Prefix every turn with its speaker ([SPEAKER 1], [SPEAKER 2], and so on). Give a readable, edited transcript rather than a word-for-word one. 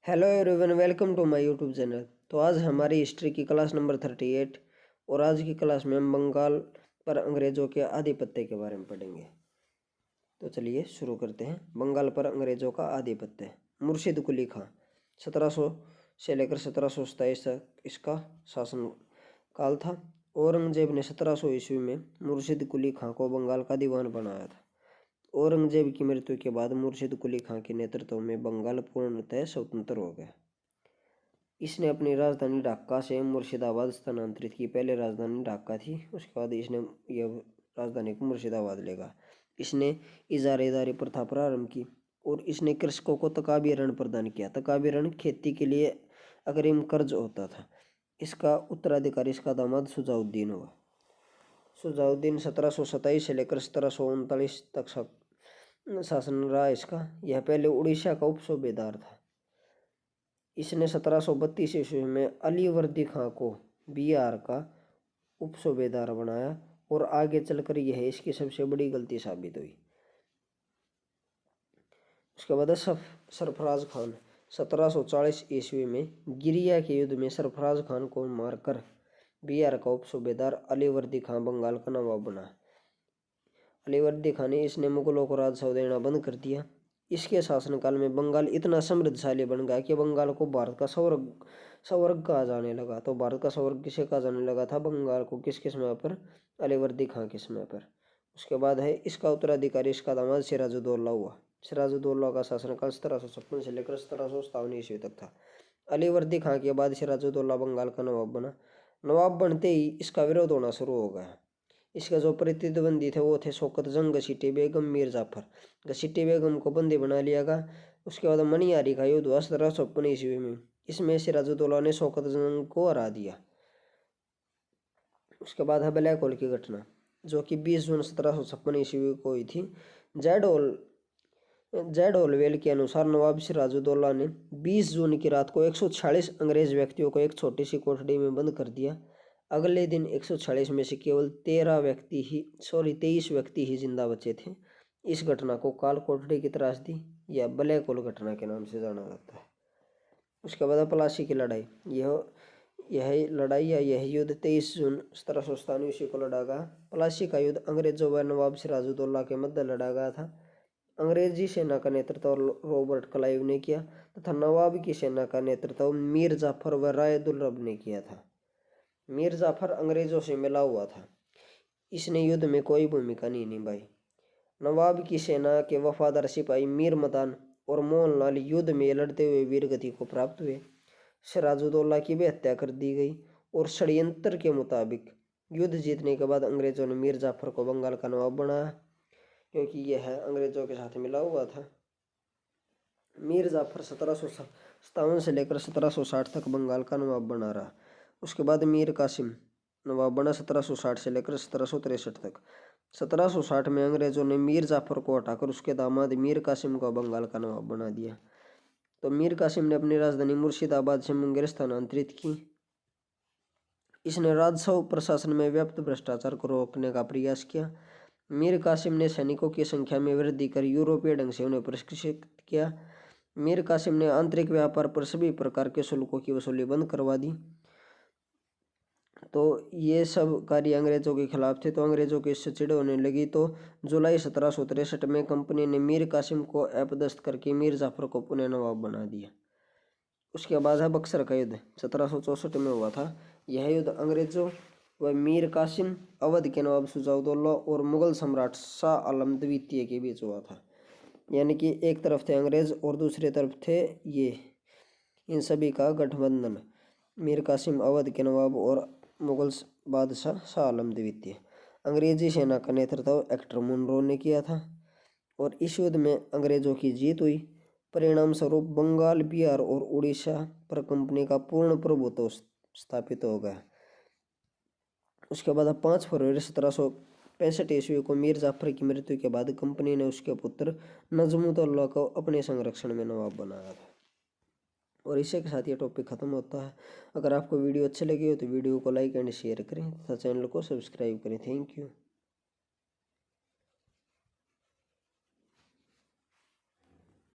[SPEAKER 1] Hello everyone, welcome to my YouTube channel. तो आज हमारी हिस्ट्री की क्लास नंबर 38 और आज की क्लास में हम बंगाल पर अंग्रेज़ों के आधिपत्य के बारे में पढ़ेंगे। तो चलिए शुरू करते हैं। बंगाल पर अंग्रेज़ों का आधिपत्य। मुर्शिद कुली खां 1700 से लेकर 1727 तक इसका शासन काल था। औरंगजेब ने 1700 ईस्वी में मुर्शिद कुली खां को बंगाल का दीवान बनाया था। औरंगजेब की मृत्यु के बाद मुर्शिद कुली खां के नेतृत्व में बंगाल पूर्णतः स्वतंत्र हो गया। इसने अपनी राजधानी ढाका से मुर्शिदाबाद स्थानांतरित की। पहले राजधानी ढाका थी, उसके बाद इसने यह राजधानी को मुर्शिदाबाद लेगा। इसने इजारेदारी प्रथा प्रारंभ की और इसने कृषकों को तकाबी ऋण प्रदान किया। तकाबी ऋण खेती के लिए अग्रिम कर्ज होता था। इसका उत्तराधिकारी इसका दामाद शुजाउद्दीन हुआ। शुजाउद्दीन 1727 से लेकर 1739 तक शासन रहा इसका। यह पहले उड़ीसा का उप सूबेदार था। इसने 1732 ईस्वी में अलीवर्दी खां को बिहार का उप सूबेदार बनाया और आगे चलकर यह इसकी सबसे बड़ी गलती साबित हुई। उसके बाद सरफराज खान 1740 ईस्वी में गिरिया के युद्ध में सरफराज खान को मारकर बिहार का उप सूबेदार अलीवर्दी खां बंगाल का नवाब बना। अलीवर्दी खान ने इसने मुगलों को राजस्व देना बंद कर दिया। इसके शासनकाल में बंगाल इतना समृद्धशाली बन गया कि बंगाल को भारत का स्वर्ग कहा जाने लगा। तो भारत का स्वर्ग किसे कहा जाने लगा था? बंगाल को। किसके समय पर? अलीवर्दी खां के समय पर। उसके बाद है इसका उत्तराधिकारी इसका दामाद सिराजुद्दौला हुआ। सिराजुद्दौला का शासनकाल 1756 से लेकर 1757 ईस्वी तक था। अलीवर्दी खां के बाद सिराजुद्दौला बंगाल का नवाब बना। नवाब बनते ही इसका विरोध होना शुरू हो गया। इसका जो प्रतिद्वंदी थे वो थे शौकत जंग, घसीटी बेगम, मीर जाफर। घसीटी बेगम को बंदी बना लिया गया। उसके बाद मनिहारी का युद्ध हुआ 1756 ईस्वी में। इसमें सिराजुद्दौला ने शौकत जंग को हरा दिया। उसके बाद है ब्लैक होल की घटना, जो कि 20 जून 1756 ईस्वी को हुई थी। जेड होलवेल के अनुसार नवाब सिराजुद्दौला ने 20 जून की रात को 146 अंग्रेज व्यक्तियों को एक छोटी सी कोठरी में बंद कर दिया। अगले दिन 146 में से केवल 23 व्यक्ति ही जिंदा बचे थे। इस घटना को काल कोठरी की त्रासदी या ब्लैक होल घटना के नाम से जाना जाता है। उसके बाद प्लासी की लड़ाई। यह लड़ाई या यह युद्ध 23 जून 1797 ईस्वी को लड़ा गया। प्लासी का युद्ध अंग्रेजों व नवाब सिराजुद्दौला के मध्य लड़ा गया था। अंग्रेजी सेना का नेतृत्व रॉबर्ट क्लाइव ने किया तथा नवाब की सेना का नेतृत्व मीर जाफर व राय दुर्लभ ने किया था। मीर जाफर अंग्रेजों से मिला हुआ था। इसने युद्ध में कोई भूमिका नहीं निभाई। नवाब की सेना के वफादार सिपाही मीर मदान और मोहनलाल युद्ध में लड़ते हुए वीरगति को प्राप्त हुए। सिराजुद्दौला की भी हत्या कर दी गई और षड्यंत्र के मुताबिक युद्ध जीतने के बाद अंग्रेजों ने मीर जाफर को बंगाल का नवाब बनाया, क्योंकि यह अंग्रेजों के साथ मिला हुआ था। मीर जाफर 1757 से लेकर 1760 तक बंगाल का नवाब बना रहा। उसके बाद मीर कासिम नवाब बना 1760 से लेकर 1763 तक। 1760 में अंग्रेजों ने मीर जाफर को हटाकर उसके दामाद मीर कासिम को बंगाल का नवाब बना दिया। तो मीर कासिम ने अपनी राजधानी मुर्शिदाबाद से मुंगेर स्थानांतरित की। इसने राजस्व प्रशासन में व्याप्त भ्रष्टाचार को रोकने का प्रयास किया। मीर कासिम ने सैनिकों की संख्या में वृद्धि कर यूरोपीय ढंग से उन्हें प्रशिक्षित किया। मीर कासिम ने आंतरिक व्यापार पर सभी प्रकार के शुल्कों की वसूली बंद करवा दी। तो ये सब कार्य अंग्रेजों के खिलाफ थे। तो अंग्रेजों की इससे चिढ़ होने लगी। तो जुलाई 1763 में कंपनी ने मीर कासिम को अपदस्थ करके मीर जाफर को पुनः नवाब बना दिया। उसके बाद है बक्सर का युद्ध 1764 में हुआ था। यह युद्ध अंग्रेजों व मीर कासिम, अवध के नवाब शुजाउद्दौला और मुगल सम्राट शाह आलम द्वितीय के बीच हुआ था। यानी कि एक तरफ थे अंग्रेज और दूसरी तरफ थे ये, इन सभी का गठबंधन। मीर कासिम अवध के नवाब और मुगल बादशाह शाह आलम द्वितीय। अंग्रेजी सेना का नेतृत्व एक्टर मुनरो ने किया था और इस युद्ध में अंग्रेजों की जीत हुई। परिणाम स्वरूप बंगाल, बिहार और उड़ीसा पर कंपनी का पूर्ण प्रभुत्व स्थापित हो गया। उसके बाद 5 फरवरी 1765 ईस्वी को मीर जाफर की मृत्यु के बाद कंपनी ने उसके पुत्र नजमुद्दौला को अपने संरक्षण में नवाब बनाया था। और इसी के साथ ये टॉपिक खत्म होता है। अगर आपको वीडियो अच्छी लगी हो तो वीडियो को लाइक एंड शेयर करें तथा चैनल को सब्सक्राइब करें। Thank you.